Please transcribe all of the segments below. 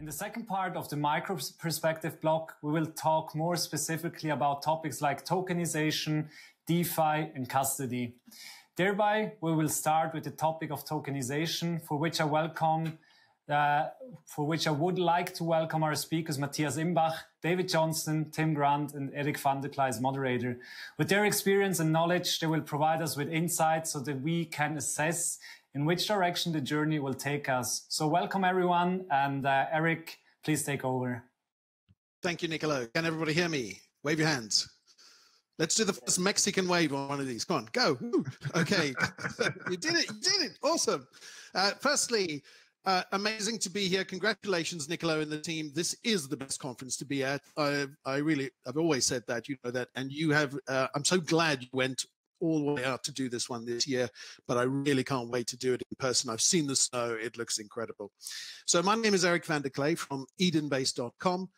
In the second part of the micro perspective block, we will talk more specifically about topics like tokenization, DeFi, and custody. Thereby, we will start with the topic of tokenization, for which I would like to welcome our speakers, Mathias Imbach, David Johnston, Tim Grant, and Eric van der Kleij as moderator. With their experience and knowledge, they will provide us with insights so that we can assess in which direction the journey will take us. So welcome everyone, and Eric, please take over. Thank you, Nicolo. Can everybody hear me? Wave your hands. Let's do the first Mexican wave on one of these. Come on, go. Woo. Okay, you did it, Awesome. Firstly, amazing to be here. Congratulations, Nicolo and the team. This is the best conference to be at. I've always said that, you know that, and you have, I'm so glad you went all the way out to do this one this year, but I really can't wait to do it in person. I've seen the snow. It looks incredible. So my name is Eric van der Kleij from edenbase.com.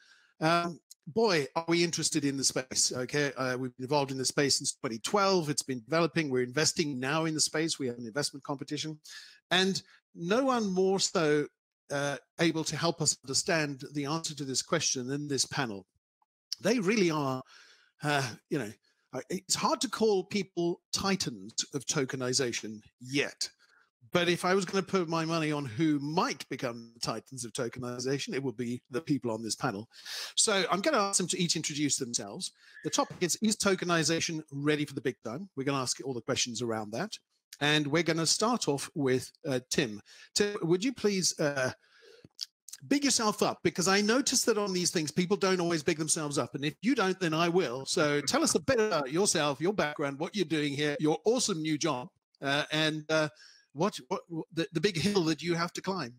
Boy, are we interested in the space. Okay, we've been involved in the space since 2012. It's been developing. We're investing now in the space. We have an investment competition, and no one more so able to help us understand the answer to this question than this panel. They really are, you know, it's hard to call people titans of tokenization yet. But if I was going to put my money on who might become the titans of tokenization, it would be the people on this panel. So I'm going to ask them to each introduce themselves. The topic is tokenization ready for the big time? We're going to ask all the questions around that. And we're going to start off with Tim. Tim, would you please big yourself up? Because I noticed that on these things, people don't always big themselves up. And if you don't, then I will. So tell us a bit about yourself, your background, what you're doing here, your awesome new job, and what the big hill that you have to climb.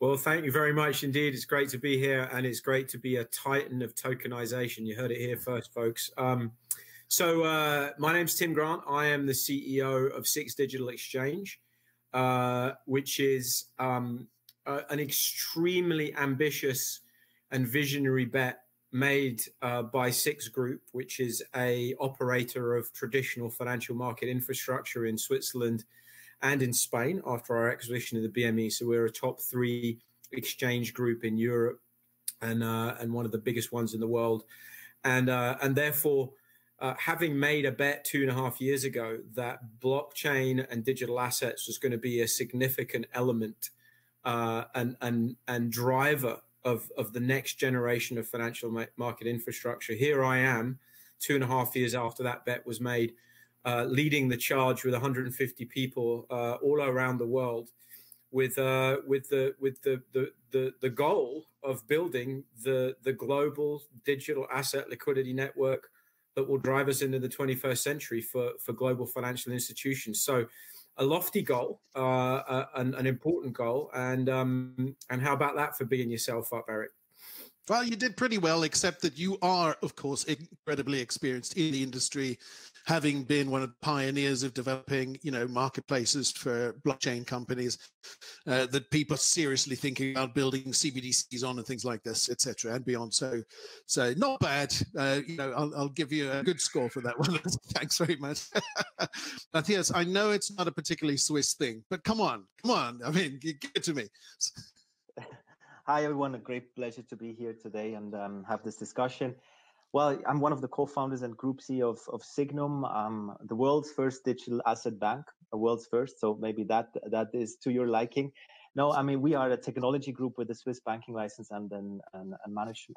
Well, thank you very much indeed. It's great to be here, and it's great to be a titan of tokenization. You heard it here first, folks. So my name's Tim Grant. I am the CEO of Six Digital Exchange, which is an extremely ambitious and visionary bet made by Six Group, which is a operator of traditional financial market infrastructure in Switzerland and in Spain after our acquisition of the BME. So we're a top 3 exchange group in Europe and one of the biggest ones in the world. And therefore, having made a bet 2.5 years ago that blockchain and digital assets was going to be a significant element and driver of the next generation of financial market infrastructure, here I am 2.5 years after that bet was made, leading the charge with 150 people all around the world, with the goal of building the global digital asset liquidity network that will drive us into the 21st century for global financial institutions. So a lofty goal, an important goal. And how about that for bigging yourself up, Eric? Well, you did pretty well, except that you are, of course, incredibly experienced in the industry, having been one of the pioneers of developing, you know, marketplaces for blockchain companies that people are seriously thinking about building CBDCs on and things like this, etc., and beyond. So not bad. You know, I'll give you a good score for that one. Thanks very much. Matthias, I know it's not a particularly Swiss thing, but come on. I mean, give it to me. Hi, everyone. A great pleasure to be here today and have this discussion. Well, I'm one of the co-founders and Group CEO of Signum, the world's first digital asset bank, the world's first. So maybe that is to your liking. No, I mean, we are a technology group with a Swiss banking license and an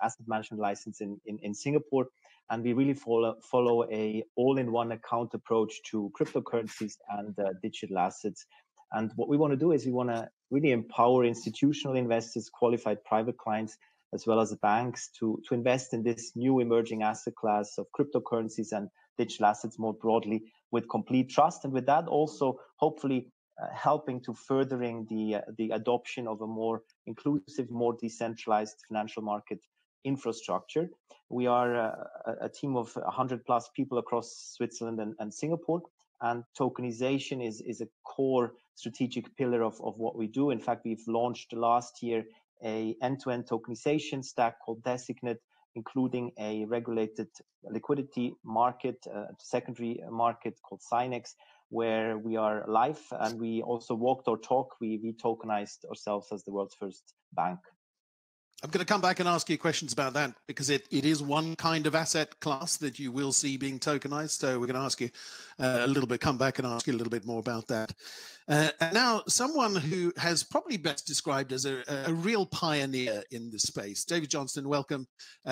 asset management license in Singapore. And we really follow a all-in-one account approach to cryptocurrencies and digital assets. And what we want to do is we want to really empower institutional investors, qualified private clients, as well as banks to invest in this new emerging asset class of cryptocurrencies and digital assets more broadly with complete trust. And with that also hopefully helping to furthering the adoption of a more inclusive, more decentralized financial market infrastructure. We are a team of 100+ people across Switzerland and Singapore. And tokenization is a core strategic pillar of what we do. In fact, we've launched last year a end-to-end tokenization stack called Designate, including a regulated liquidity market, secondary market called Synex, where we are live, and we also walked our talk. We tokenized ourselves as the world's first bank. I'm going to come back and ask you questions about that because it is one kind of asset class that you will see being tokenized. So we're going to ask you a little bit, come back and ask you a little bit more about that. And now someone who has probably best described as a real pioneer in this space, David Johnston, welcome.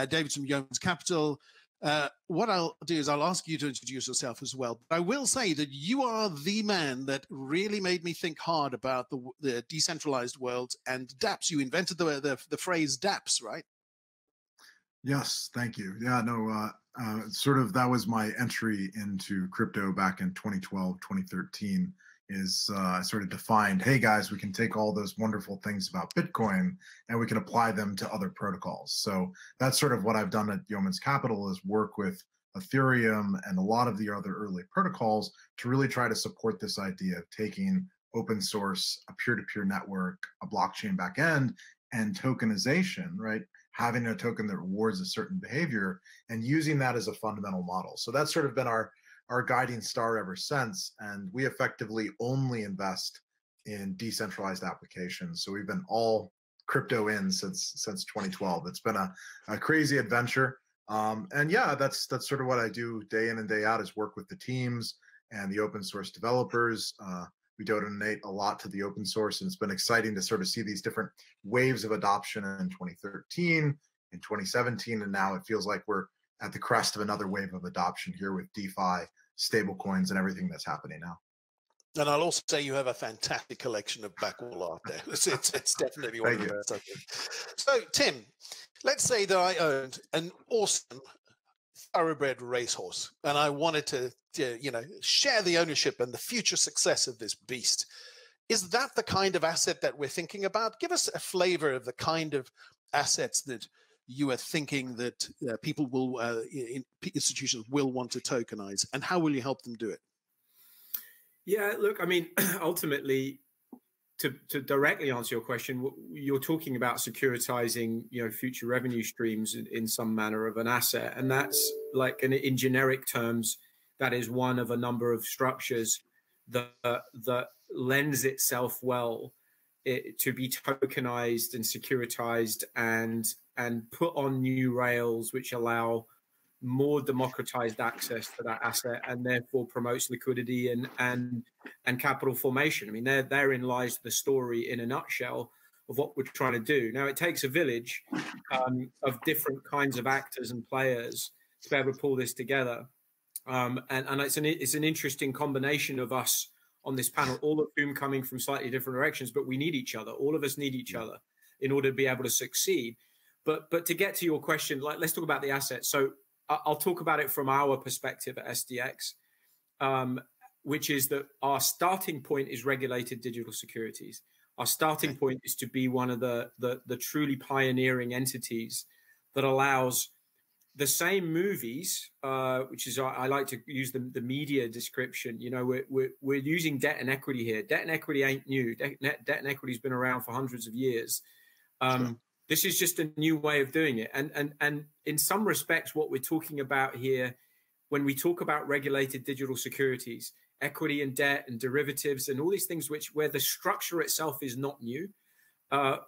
David's from Yeoman's Capital. What I'll do is I'll ask you to introduce yourself as well. But I will say that you are the man that really made me think hard about the decentralized world and dApps. You invented the phrase dApps, right? Yes, thank you. Yeah, no, sort of that was my entry into crypto back in 2012, 2013. I sort of defined, hey guys, we can take all those wonderful things about Bitcoin and we can apply them to other protocols. So that's sort of what I've done at Yeoman's Capital, is work with Ethereum and a lot of the other early protocols to really try to support this idea of taking open source, a peer-to-peer network, a blockchain backend, and tokenization, right? Having a token that rewards a certain behavior and using that as a fundamental model. So that's sort of been our guiding star ever since. And we effectively only invest in decentralized applications. So we've been all crypto in since 2012. It's been a crazy adventure. And yeah, that's sort of what I do day in and day out, is work with the teams and the open source developers. We donate a lot to the open source, and it's been exciting to sort of see these different waves of adoption in 2013, in 2017, and now it feels like we're at the crest of another wave of adoption here with DeFi, stablecoins, and everything that's happening now. And I'll also say you have a fantastic collection of backwall art there. It's definitely one of the best, I think. So, Tim, let's say that I owned an awesome thoroughbred racehorse, and I wanted to, share the ownership and the future success of this beast. Is that the kind of asset that we're thinking about? Give us a flavor of the kind of assets that you are thinking that people will, institutions will want to tokenize, and how will you help them do it? Yeah, look, I mean, ultimately, to directly answer your question, you're talking about securitizing, future revenue streams in some manner of an asset, and that's like, in generic terms, that is one of a number of structures that lends itself well to be tokenized and securitized and put on new rails, which allow more democratized access to that asset and therefore promotes liquidity and capital formation. I mean, therein lies the story in a nutshell of what we're trying to do. Now, it takes a village of different kinds of actors and players to be able to pull this together. And it's an interesting combination of us on this panel, all of whom coming from slightly different directions, but we need each other. All of us need each other in order to be able to succeed. But to get to your question, let's talk about the assets. So I'll talk about it from our perspective at SDX, which is that our starting point is regulated digital securities. Our starting point is to be one of the truly pioneering entities that allows the same movies, which is, I like to use the media description. We're using debt and equity here. Debt and equity ain't new. Debt and equity has been around for hundreds of years. Sure. This is just a new way of doing it. And in some respects, what we're talking about here, when we talk about regulated digital securities, equity and debt and derivatives and all these things where the structure itself is not new,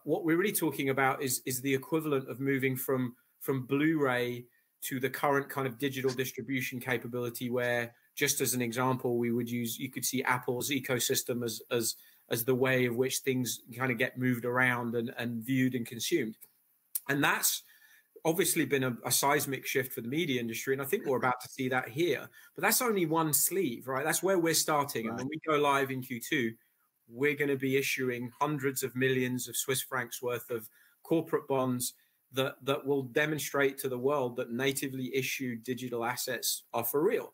what we're really talking about is the equivalent of moving from Blu-ray to the current kind of digital distribution capability, where, just as an example, you could see Apple's ecosystem as the way of which things kind of get moved around and viewed and consumed. And that's obviously been a seismic shift for the media industry. And I think we're about to see that here. But that's only one sleeve, right? That's where we're starting. Right. And when we go live in Q2, we're going to be issuing hundreds of millions of Swiss francs worth of corporate bonds that will demonstrate to the world that natively issued digital assets are for real.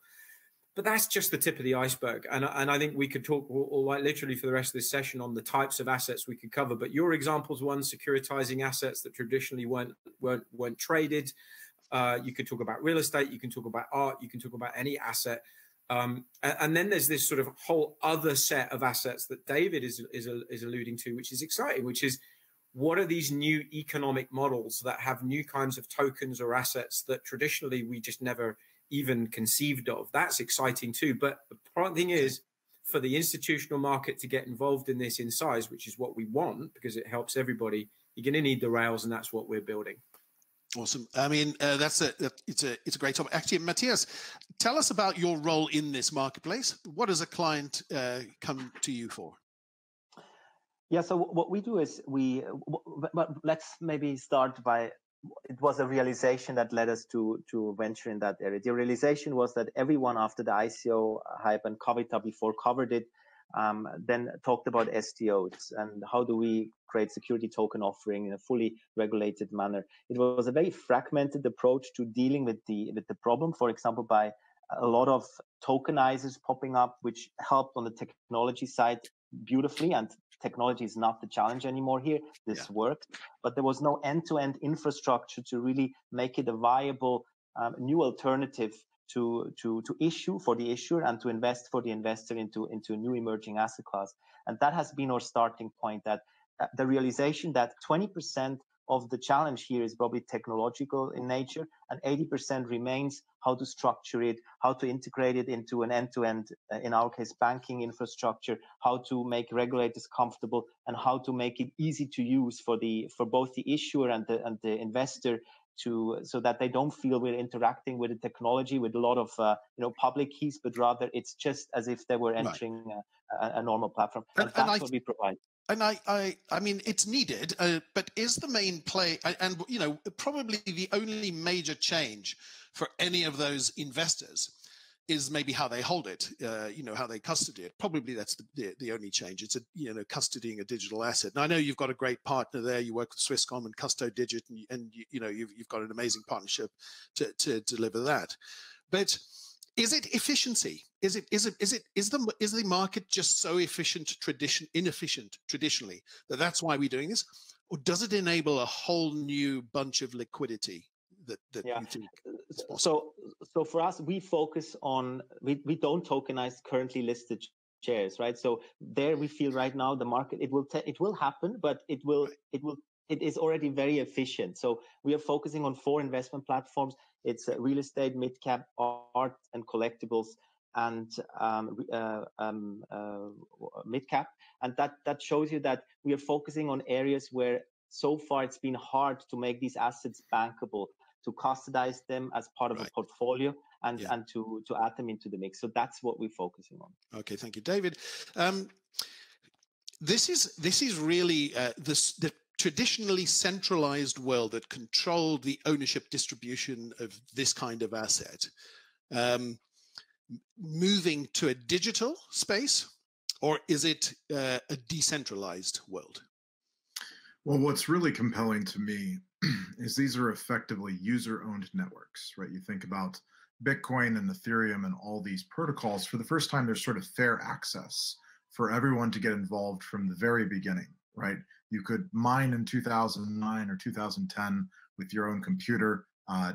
But that's just the tip of the iceberg. And I think we could talk literally for the rest of this session on the types of assets we could cover. But your example's one, securitizing assets that traditionally weren't traded. You could talk about real estate. You can talk about art. You can talk about any asset. And then there's this sort of whole other set of assets that David is alluding to, which is exciting, which is, what are these new economic models that have new kinds of tokens or assets that traditionally we just never even conceived of? That's exciting too. But the important thing is, for the institutional market to get involved in this in size, which is what we want, because it helps everybody, you're going to need the rails, and that's what we're building. Awesome. I mean, it's a great topic. Actually, Mathias, tell us about your role in this marketplace. What does a client come to you for? Yeah, so what we do is but let's maybe start by, it was a realization that led us to venture in that area. The realization was that everyone after the ICO hype and Kavita before covered it, then talked about STOs and how do we create security token offering in a fully regulated manner. It was a very fragmented approach to dealing with the problem, for example, by a lot of tokenizers popping up, which helped on the technology side beautifully, and technology is not the challenge anymore here. This worked, but there was no end-to-end infrastructure to really make it a viable new alternative to issue for the issuer and to invest for the investor into a new emerging asset class. And that has been our starting point, that the realization that 20% of the challenge here is probably technological in nature, and 80% remains how to structure it, how to integrate it into an end-to-end, in our case, banking infrastructure, how to make regulators comfortable, and how to make it easy to use for both the issuer and the investor, so that they don't feel we're interacting with the technology with a lot of public keys, but rather it's just as if they were entering a normal platform. And that's what we provide. And I mean, it's needed, but is the main play, and probably the only major change for any of those investors is maybe how they hold it, how they custody it. Probably that's the only change. It's custodying a digital asset. And I know you've got a great partner there. You work with Swisscom and CustoDigit, and you've got an amazing partnership to deliver that. But is it efficiency? Is the market just so inefficient traditionally that's why we're doing this, or does it enable a whole new bunch of liquidity that you think is possible? So for us, we focus on we don't tokenize currently listed shares, right? So there we feel right now the market it will happen, but it is already very efficient. So we are focusing on 4 investment platforms. It's real estate, mid-cap, art and collectibles, and mid-cap. And that shows you that we are focusing on areas where so far it's been hard to make these assets bankable, to custodize them as part of a portfolio, and to add them into the mix. So that's what we're focusing on. Okay, thank you, David. This is really the traditionally centralized world that controlled the ownership distribution of this kind of asset, moving to a digital space, or is it a decentralized world? Well, what's really compelling to me is these are effectively user-owned networks, right? You think about Bitcoin and Ethereum and all these protocols. For the first time, there's sort of fair access for everyone to get involved from the very beginning, right? You could mine in 2009 or 2010 with your own computer.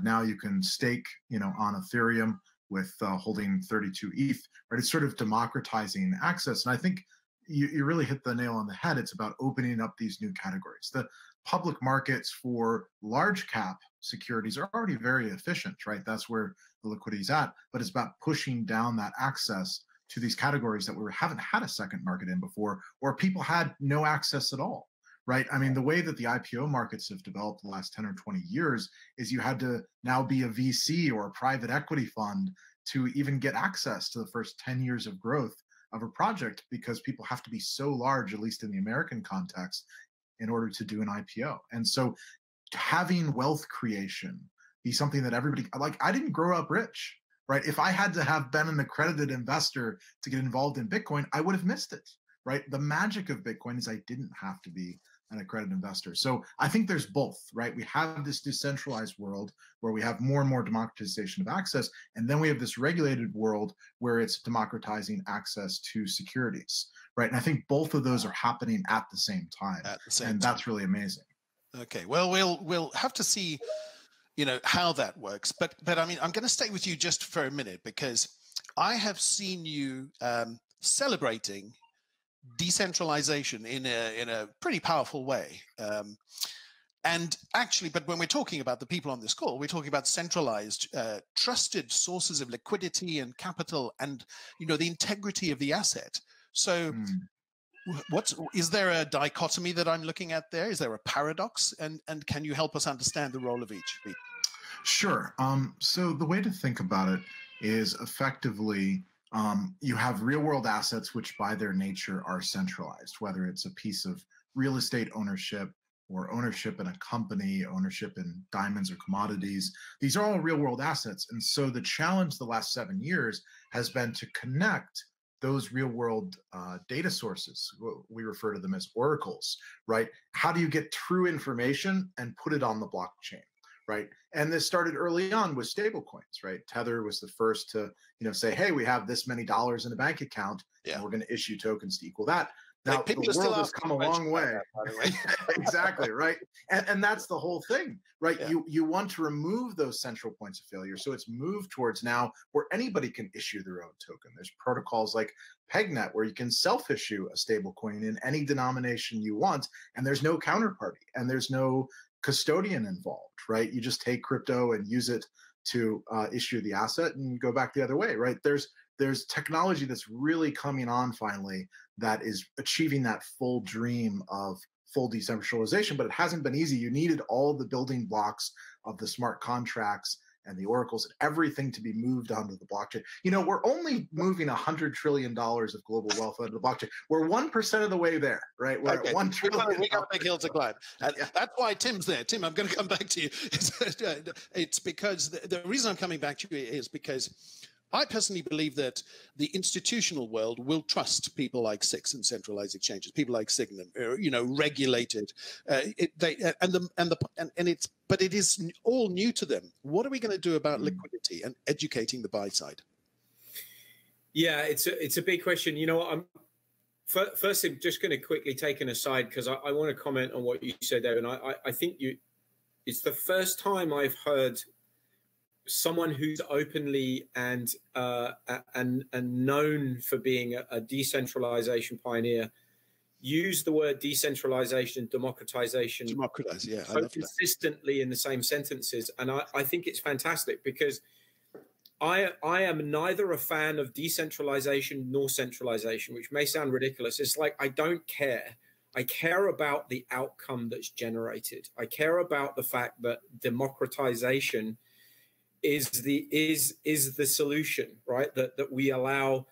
Now you can stake, on Ethereum with holding 32 ETH, right? It's sort of democratizing access. And I think you really hit the nail on the head. It's about opening up these new categories. The public markets for large cap securities are already very efficient, right? That's where the liquidity is at. But it's about pushing down that access to these categories that we haven't had a second market in before, or people had no access at all, right? I mean, the way that the IPO markets have developed the last 10 or 20 years is you had to now be a VC or a private equity fund to even get access to the first 10 years of growth of a project, because people have to be so large, at least in the American context, in order to do an IPO. And so having wealth creation be something that everybody, like, I didn't grow up rich, right? If I had to have been an accredited investor to get involved in Bitcoin, I would have missed it, right? The magic of Bitcoin is I didn't have to be an accredited investor. So I think there's both, right? We have this decentralized world where we have more and more democratization of access, and then we have this regulated world where it's democratizing access to securities, right? And I think both of those are happening at the same time, that's really amazing. Okay, well, we'll have to see, how that works. But I mean, I'm going to stay with you just for a minute, because I have seen you celebrating decentralization in a pretty powerful way. And actually, but when we're talking about the people on this call, we're talking about centralized, trusted sources of liquidity and capital, and the integrity of the asset. So Is there a dichotomy that I'm looking at there? Is there a paradox? And can you help us understand the role of each? Sure. So the way to think about it is effectively you have real world assets, which by their nature are centralized, whether it's a piece of real estate ownership or ownership in a company, ownership in diamonds or commodities. These are all real world assets. And so the challenge the last 7 years has been to connect those real world data sources. We refer to them as oracles, right? How do you get true information and put it on the blockchain? Right. And this started early on with stablecoins, right? Tether was the first to, say, hey, we have this many dollars in a bank account, and we're going to issue tokens to equal that. Now, the world has come a long way. Exactly, right? And that's the whole thing, right? Yeah. You want to remove those central points of failure. So it's moved towards now where anybody can issue their own token. There's protocols like PegNet where you can self-issue a stablecoin in any denomination you want, and there's no counterparty, and there's no custodian involved, right? You just take crypto and use it to issue the asset and go back the other way, right? There's technology that's really coming on finally that is achieving that full dream of full decentralization, but it hasn't been easy. You needed all the building blocks of the smart contracts and the oracles and everything to be moved onto the blockchain. We're only moving $100 trillion of global wealth onto the blockchain. We're 1% of the way there, right? We're at $1 trillion. We got a big hill to climb. And that's why Tim's there. Tim, I'm going to come back to you. It's because the reason I'm coming back to you is because I personally believe that the institutional world will trust people like SIX and centralized exchanges, people like Signum, regulated. But it is all new to them. What are we going to do about liquidity and educating the buy side? Yeah, it's a big question. You know what? First, I'm just going to quickly take an aside because I want to comment on what you said there, and I think it's the first time I've heard someone who's openly and known for being a decentralization pioneer use the word decentralization and democratization so consistently in the same sentences. And I think it's fantastic because I am neither a fan of decentralization nor centralization, which may sound ridiculous. It's like I don't care. I care about the outcome that's generated. I care about the fact that democratization is the solution, right? That we allow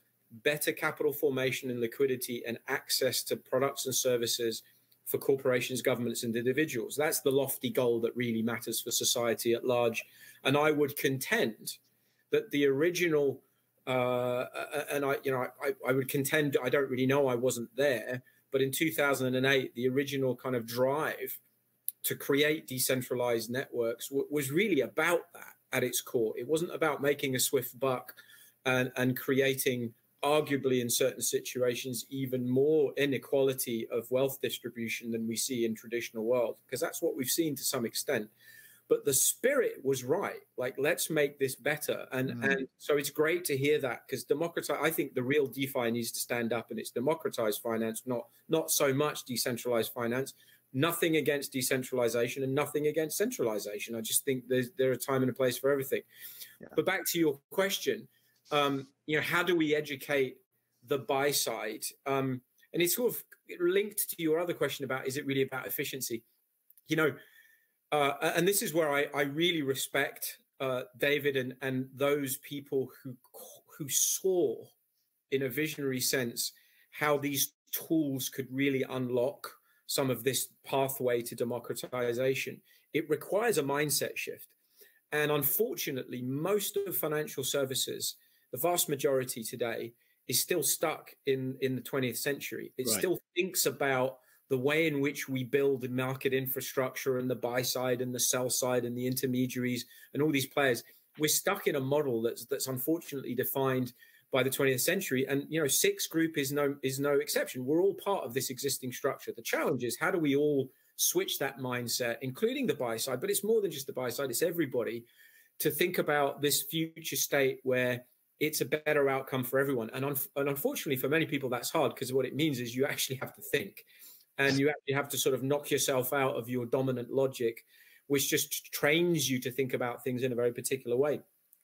better capital formation and liquidity and access to products and services for corporations, governments, and individuals. That's the lofty goal that really matters for society at large. And I would contend that the original, I would contend, I don't really know, I wasn't there, but in 2008, the original kind of drive to create decentralized networks was really about that. At its core, it wasn't about making a swift buck and creating, arguably in certain situations, even more inequality of wealth distribution than we see in traditional world, because that's what we've seen to some extent. But the spirit was right. Like, let's make this better. And so it's great to hear that, because I think the real DeFi needs to stand up, and it's democratized finance, not so much decentralized finance. Nothing against decentralization and nothing against centralization. I just think there are a time and a place for everything. Yeah. But back to your question, how do we educate the buy side? And it's sort of linked to your other question about, is it really about efficiency? And this is where I really respect David and those people who saw in a visionary sense how these tools could really unlock some of this pathway to democratization. It requires a mindset shift. And unfortunately, most of financial services, the vast majority today, is still stuck in the 20th century. It still thinks about the way in which we build market infrastructure and the buy side and the sell side and the intermediaries and all these players. We're stuck in a model that's unfortunately defined by the 20th century. And, SIX Group is no exception. We're all part of this existing structure. The challenge is, how do we all switch that mindset, including the buy side, but it's more than just the buy side, it's everybody, to think about this future state where it's a better outcome for everyone. And unfortunately, for many people, that's hard, because what it means is you actually have to think, and you actually have to sort of knock yourself out of your dominant logic, which just trains you to think about things in a very particular way.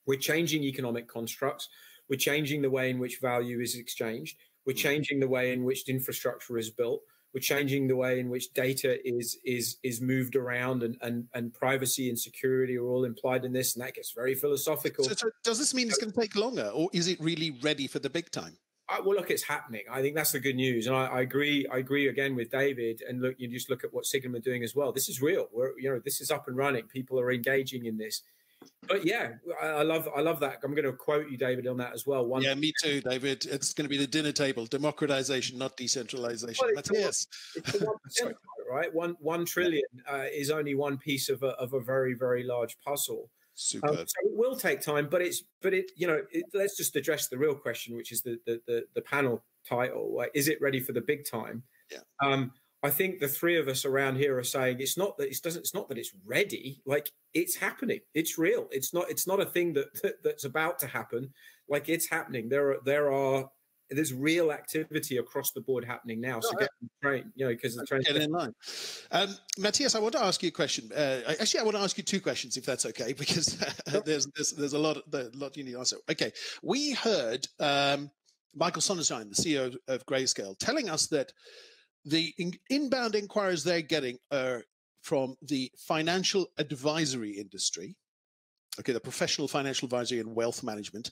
We're changing economic constructs. We're changing the way in which value is exchanged. We're changing the way in which infrastructure is built. We're changing the way in which data is moved around, and privacy and security are all implied in this, and that gets very philosophical. So does this mean it's going to take longer, or is it really ready for the big time? Well, look, it's happening. I think that's the good news, and I agree again with David. And look, you just look at what Signum are doing as well. This is real. This is up and running. People are engaging in this. But yeah, I love that. I'm going to quote you, David, on that as well. Yeah, me too, David. It's going to be the dinner table: democratization, not decentralization. Well, it's the 1%, right? 1 trillion is only one piece of a very, very large puzzle. Super. So it will take time, but let's just address the real question, which is the panel title. Like, is it ready for the big time? Yeah. I think the three of us around here are saying it's not that it's ready. Like, it's happening. It's real. It's not a thing that's about to happen. Like, it's happening. There's real activity across the board happening now. So get on the train, because the train. Get in line. Matthias, I want to ask you a question. Actually, I want to ask you two questions, if that's okay, because there's a lot you need to answer. Okay, we heard Michael Sonnenschein, the CEO of Grayscale, telling us that the inbound inquiries they're getting are from the financial advisory industry, the professional financial advisory and wealth management.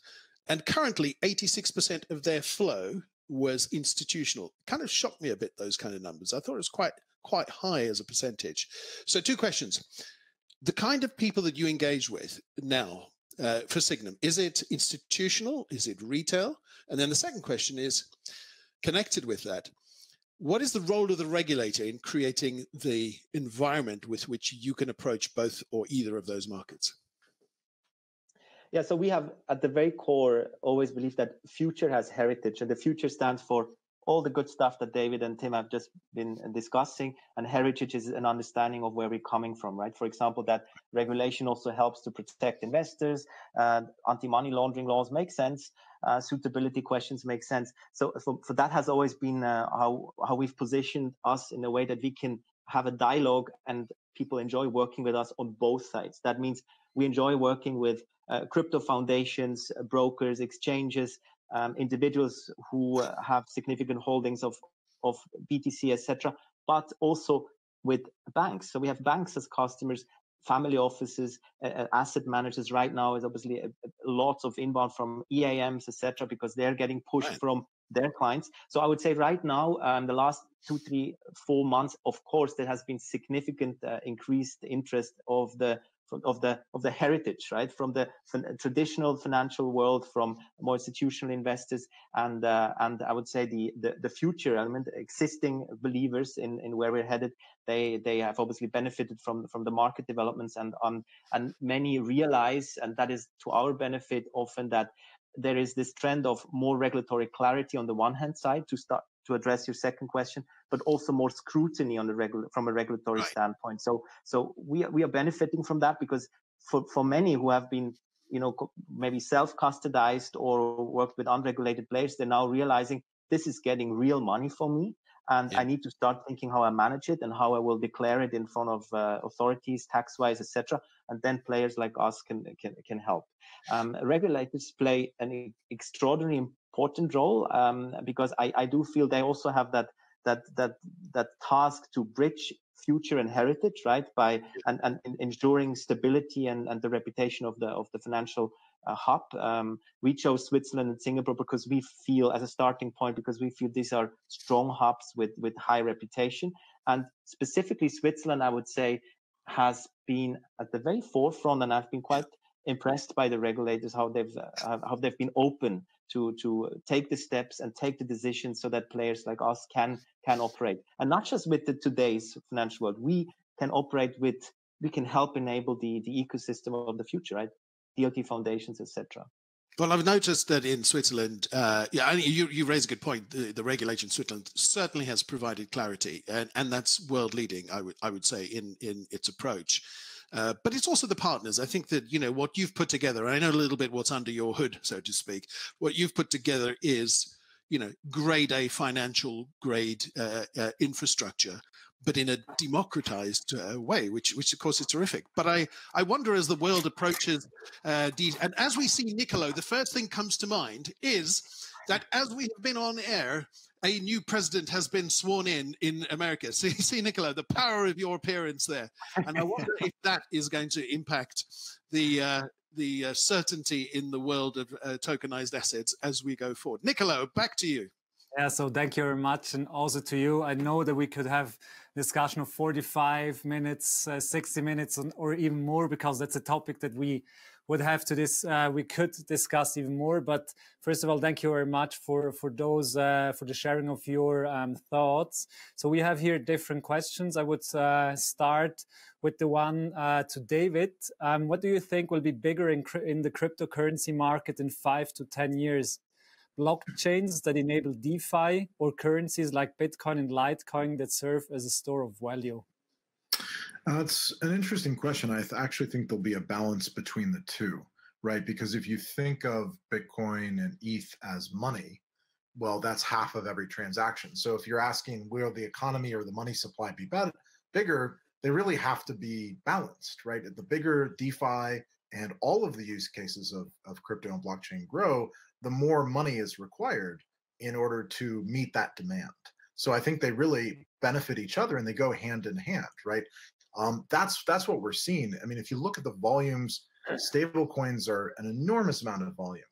And currently, 86% of their flow was institutional. Kind of shocked me a bit, those kind of numbers. I thought it was quite high as a percentage. So 2 questions. The kind of people that you engage with now for Signum, is it institutional? Is it retail? And then the second question is, connected with that, what is the role of the regulator in creating the environment with which you can approach both or either of those markets? Yeah, so we have at the very core always believed that future has heritage, and the future stands for all the good stuff that David and Tim have just been discussing, and heritage is an understanding of where we're coming from, right? For example, that regulation also helps to protect investors, anti-money laundering laws make sense, suitability questions make sense. So for that has always been how we've positioned us in a way that we can have a dialogue and people enjoy working with us on both sides. That means we enjoy working with crypto foundations, brokers, exchanges, individuals who have significant holdings of BTC, etc., but also with banks. So we have banks as customers, family offices, asset managers. Right now is obviously lots of inbound from EAMs, etc., because they're getting pushed from their clients. So I would say right now, the last 2, 3, 4 months, of course, there has been significant increased interest of the heritage, right, from the traditional financial world, from more institutional investors, and I would say the future element, existing believers in where we're headed. They have obviously benefited from the market developments, and many realize, and that is to our benefit often, that there is this trend of more regulatory clarity on the one hand side to address your second question, but also more scrutiny on from a regulatory standpoint. So we are benefiting from that, because for many who have been, maybe self-custodized or worked with unregulated players, they're now realizing this is getting real money for me, and I need to start thinking how I manage it and how I will declare it in front of authorities, tax-wise, etc. And then players like us can help. Regulators play an extraordinarily important role, because I do feel they also have that task to bridge future and heritage, right, by and ensuring stability and the reputation of the financial hub. We chose Switzerland and Singapore because we feel, as a starting point, because we feel these are strong hubs with high reputation. And specifically Switzerland, I would say, has been at the very forefront, and I've been quite impressed by the regulators, how they've been open to take the steps and take the decisions so that players like us can operate, and not just with today's financial world. We can help enable the ecosystem of the future, right? DLT foundations, etc. Well, I've noticed that in Switzerland, you raise a good point. The regulation in Switzerland certainly has provided clarity, and that's world leading, I would say, in its approach. But it's also the partners. I think that, what you've put together, and I know a little bit what's under your hood, so to speak. What you've put together is, grade A financial grade infrastructure, but in a democratized way, which of course is terrific. But I wonder, as the world approaches, and as we see Nicolo, the first thing comes to mind is that as we have been on air, a new president has been sworn in America. See, Nicola, the power of your appearance there. And I wonder if that is going to impact the certainty in the world of tokenized assets as we go forward. Nicola, back to you. Yeah, so thank you very much. And also to you. I know that we could have discussion of 45 minutes, 60 minutes, or even more, because that's a topic that we would have to we could discuss even more. But first of all, thank you very much for the sharing of your thoughts. So we have here different questions. I would start with the one to David. What do you think will be bigger in the cryptocurrency market in 5 to 10 years? Blockchains that enable DeFi, or currencies like Bitcoin and Litecoin that serve as a store of value? That's an interesting question. I actually think there'll be a balance between the two, right? Because if you think of Bitcoin and ETH as money, well, that's half of every transaction. So if you're asking will the economy or the money supply be bigger, they really have to be balanced, right? The bigger DeFi and all of the use cases of crypto and blockchain grow, the more money is required in order to meet that demand. So I think they really benefit each other and they go hand in hand, right? That's what we're seeing. I mean, if you look at the volumes, stable coins are an enormous amount of volume,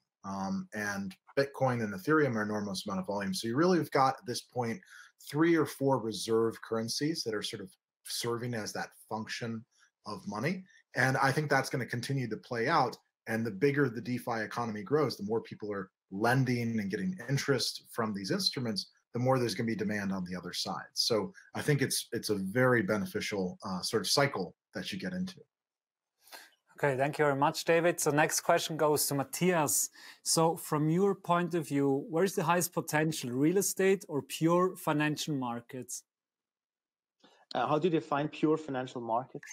and Bitcoin and Ethereum are an enormous amount of volume. So you really have got at this point 3 or 4 reserve currencies that are sort of serving as that function of money. And I think that's going to continue to play out. And the bigger the DeFi economy grows, the more people are lending and getting interest from these instruments, the more there's going to be demand on the other side. So I think it's a very beneficial sort of cycle that you get into. Okay, thank you very much, David. So next question goes to Mathias. So from your point of view, where's the highest potential, real estate or pure financial markets? How do you define pure financial markets?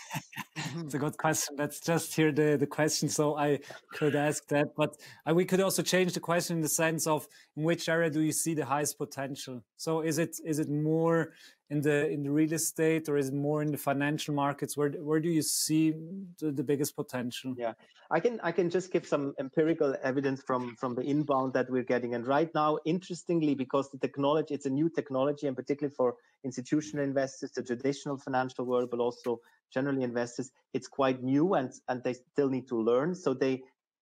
It's a good question. Let's just hear the question. So I could ask that, but we could also change the question in the sense of in which area do you see the highest potential? So is it more in the real estate, or is it more in the financial markets? Where do you see the biggest potential? Yeah, I can just give some empirical evidence from the inbound that we're getting. And right now, interestingly, because the technology, it's a new technology, and particularly for institutional investors, the traditional financial world, but also generally investors, it's quite new and they still need to learn. So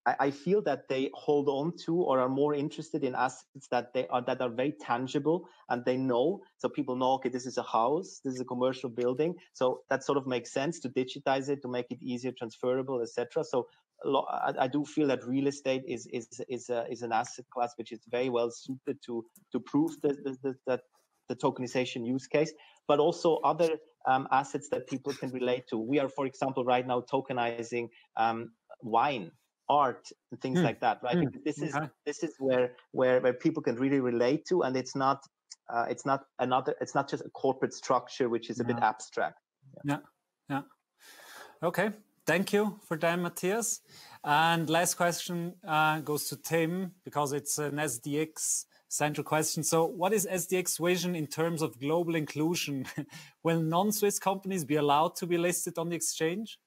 I feel that they hold on to or are more interested in assets that are very tangible and they know. So people know, okay, this is a house, this is a commercial building. So that sort of makes sense to digitize it, to make it easier, transferable, etc. So I do feel that real estate is an asset class which is very well suited to prove that the tokenization use case, but also other assets that people can relate to. We are, for example, right now tokenizing wine, art, and things like that, right? Because this is where people can really relate to, and it's not just a corporate structure which is a bit abstract. Yeah. Okay, thank you for that, Mathias. And last question goes to Tim, because it's an SDX central question. So what is SDX vision in terms of global inclusion? Will non-Swiss companies be allowed to be listed on the exchange?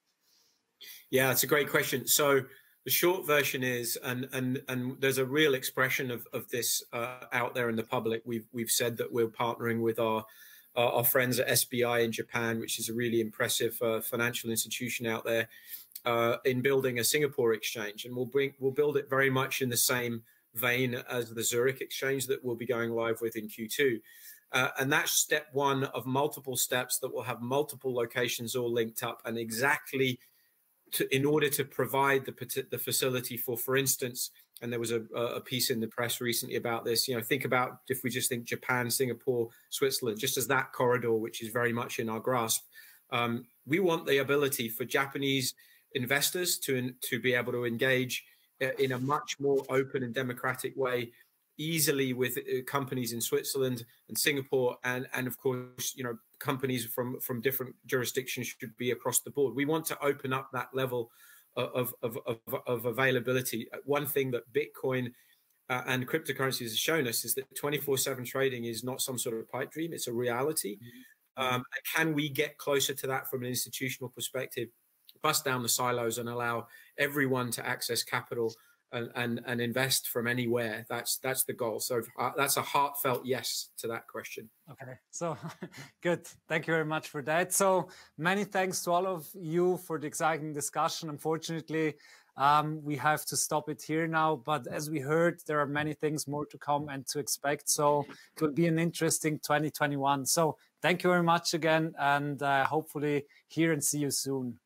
Yeah, it's a great question. So the short version is, and there's a real expression of this out there in the public. We've said that we're partnering with our friends at SBI in Japan, which is a really impressive financial institution out there, in building a Singapore exchange, and we'll build it very much in the same vein as the Zurich exchange that we'll be going live with in Q2. And that's step one of multiple steps that will have multiple locations all linked up, and exactly in order to provide the facility for instance, and there was a piece in the press recently about this, think about if we just think Japan, Singapore, Switzerland, just as that corridor, which is very much in our grasp. We want the ability for Japanese investors to be able to engage in a much more open and democratic way, easily with companies in Switzerland and Singapore, and of course, companies from different jurisdictions should be across the board. We want to open up that level of availability. One thing that Bitcoin and cryptocurrencies has shown us is that 24/7 trading is not some sort of pipe dream; it's a reality. Can we get closer to that from an institutional perspective? Bust down the silos and allow everyone to access capital and invest from anywhere. That's the goal. So that's a heartfelt yes to that question. Okay, so good. Thank you very much for that. So many thanks to all of you for the exciting discussion. Unfortunately, we have to stop it here now, but as we heard, there are many things more to come and to expect. So it will be an interesting 2021. So thank you very much again, and hopefully hear and see you soon.